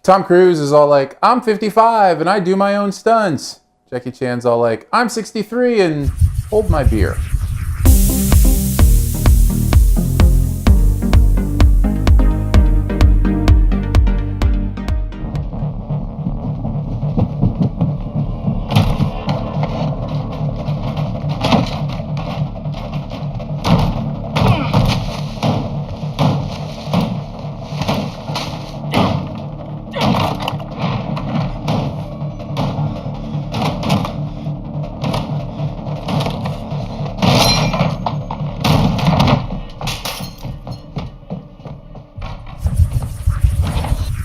Tom Cruise is all like, I'm 55 and I do my own stunts. Jackie Chan's all like, I'm 63 and hold my beer.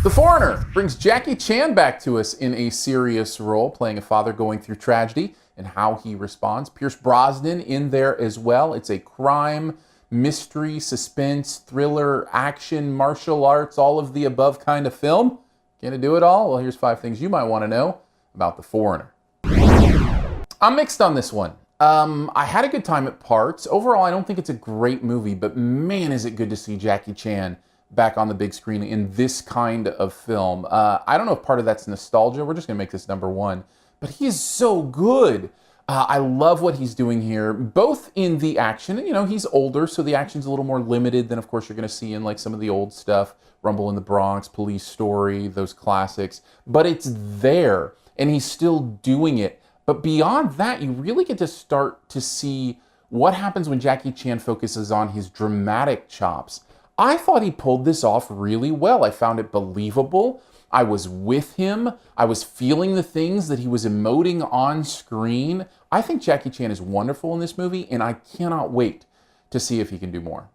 The Foreigner brings Jackie Chan back to us in a serious role, playing a father going through tragedy and how he responds. Pierce Brosnan in there as well. It's a crime, mystery, suspense, thriller, action, martial arts, all of the above kind of film. Can it do it all? Well, here's 5 things you might want to know about The Foreigner. I'm mixed on this one. I had a good time at parts. Overall, I don't think it's a great movie, but man, is it good to see Jackie Chan back on the big screen in this kind of film. I don't know if part of that's nostalgia. We're just going to make this number 1. But he is so good. I love what he's doing here, both in the action. You know, he's older, so the action's a little more limited than, of course, you're going to see in like some of the old stuff. Rumble in the Bronx, Police Story, those classics. But it's there, and he's still doing it. But beyond that, you really get to start to see what happens when Jackie Chan focuses on his dramatic chops. I thought he pulled this off really well. I found it believable. I was with him. I was feeling the things that he was emoting on screen. I think Jackie Chan is wonderful in this movie, and I cannot wait to see if he can do more.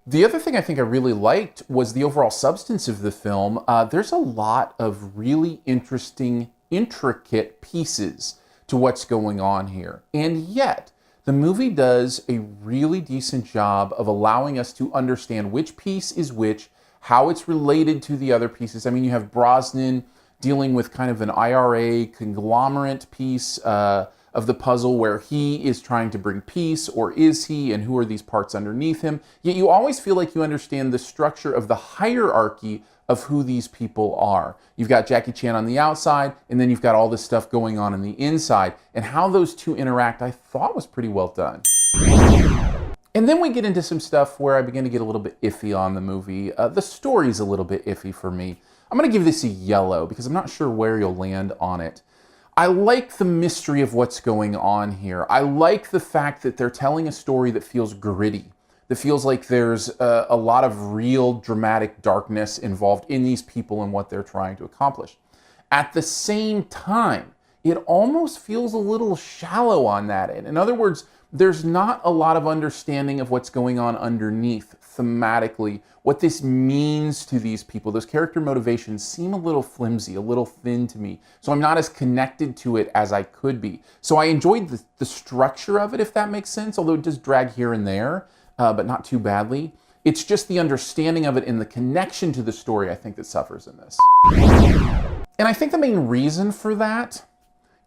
The other thing I think I really liked was the overall substance of the film. There's a lot of really interesting, intricate pieces to what's going on here. And yet, the movie does a really decent job of allowing us to understand which piece is which, how it's related to the other pieces. I mean, you have Brosnan dealing with kind of an IRA conglomerate piece of the puzzle where he is trying to bring peace, or is he, and who are these parts underneath him? Yet you always feel like you understand the structure of the hierarchy of who these people are. You've got Jackie Chan on the outside, and then you've got all this stuff going on the inside. And how those two interact, I thought was pretty well done. And then we get into some stuff where I begin to get a little bit iffy on the movie. The story's a little bit iffy for me. I'm gonna give this a yellow because I'm not sure where you'll land on it. I like the mystery of what's going on here. I like the fact that they're telling a story that feels gritty, that feels like there's a lot of real dramatic darkness involved in these people and what they're trying to accomplish. At the same time, it almost feels a little shallow on that end. In other words, there's not a lot of understanding of what's going on underneath thematically, what this means to these people. Those character motivations seem a little flimsy, a little thin to me. So I'm not as connected to it as I could be. So I enjoyed the structure of it, if that makes sense, although it does drag here and there. But not too badly. It's just the understanding of it and the connection to the story, I think, that suffers in this. And I think the main reason for that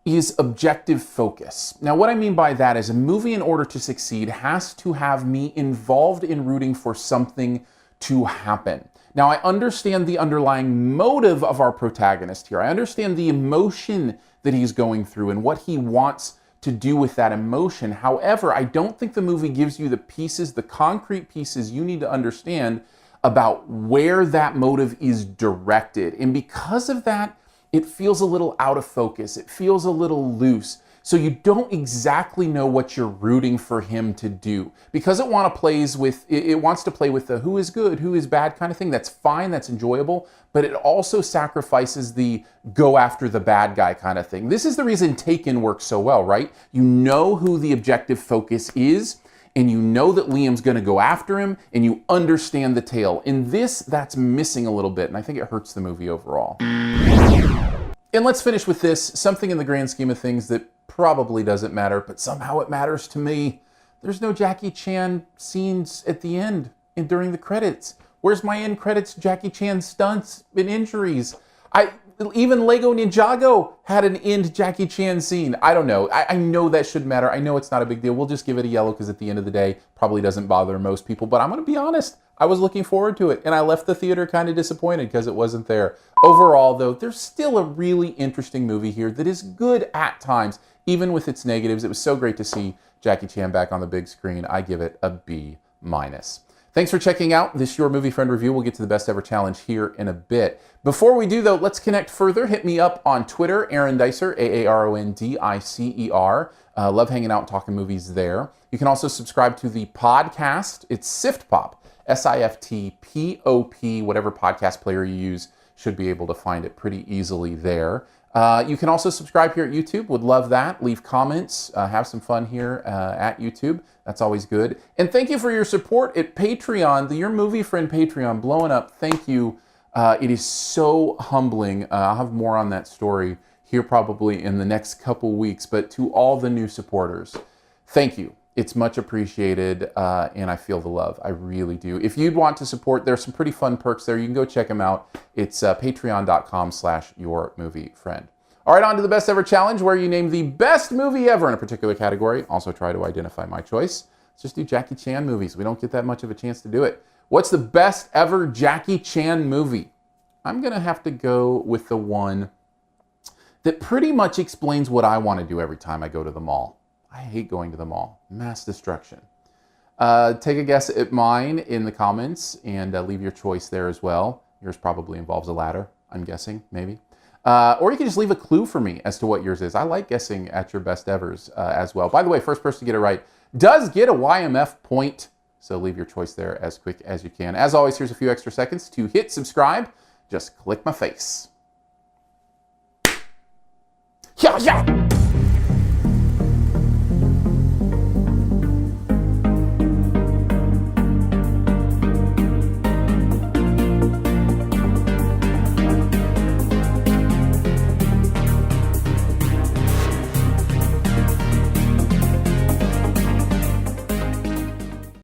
is objective focus. Now, what I mean by that is a movie, in order to succeed, has to have me involved in rooting for something to happen. Now, I understand the underlying motive of our protagonist here. I understand the emotion that he's going through and what he wants to do with that emotion. However, I don't think the movie gives you the pieces, the concrete pieces you need to understand about where that motive is directed. And because of that, it feels a little out of focus. It feels a little loose. So you don't exactly know what you're rooting for him to do. Because it wants to play with the who is good, who is bad kind of thing. That's fine, that's enjoyable, but it also sacrifices the go after the bad guy kind of thing. This is the reason Taken works so well, right? You know who the objective focus is, and you know that Liam's gonna go after him, and you understand the tale. In this, that's missing a little bit, and I think it hurts the movie overall. And let's finish with this, something in the grand scheme of things that probably doesn't matter, but somehow it matters to me. There's no Jackie Chan scenes at the end and during the credits. Where's my end credits Jackie Chan stunts and injuries? Even Lego Ninjago had an end Jackie Chan scene. I don't know. I know that should matter. I know it's not a big deal. We'll just give it a yellow because at the end of the day, probably doesn't bother most people. But I'm going to be honest. I was looking forward to it, and I left the theater kind of disappointed because it wasn't there. Overall, though, there's still a really interesting movie here that is good at times, even with its negatives. It was so great to see Jackie Chan back on the big screen. I give it a B-. Thanks for checking out this Your Movie Friend review. We'll get to the Best Ever Challenge here in a bit. Before we do, though, let's connect further. Hit me up on Twitter, Aaron Dicer, Aarondicer. Love hanging out and talking movies there. You can also subscribe to the podcast. It's SiftPop, SiftPop, whatever podcast player you use should be able to find it pretty easily there. You can also subscribe here at YouTube. Would love that. Leave comments. Have some fun here at YouTube. That's always good. And thank you for your support at Patreon. The Your Movie Friend Patreon blowing up. Thank you. It is so humbling. I'll have more on that story here probably in the next couple weeks. But to all the new supporters, thank you. It's much appreciated, and I feel the love. I really do. If you'd want to support, there's some pretty fun perks there. You can go check them out. It's patreon.com/yourmoviefriend. All right, on to the Best Ever Challenge, where you name the best movie ever in a particular category. Also try to identify my choice. Let's just do Jackie Chan movies. We don't get that much of a chance to do it. What's the best ever Jackie Chan movie? I'm going to have to go with the one that pretty much explains what I want to do every time I go to the mall. I hate going to the mall. Mass destruction. Take a guess at mine in the comments and leave your choice there as well. Yours probably involves a ladder, I'm guessing, maybe. Or you can just leave a clue for me as to what yours is. I like guessing at your best evers as well. By the way, first person to get it right does get a YMF point. So leave your choice there as quick as you can. As always, here's a few extra seconds to hit subscribe. Just click my face. Yeah, yeah.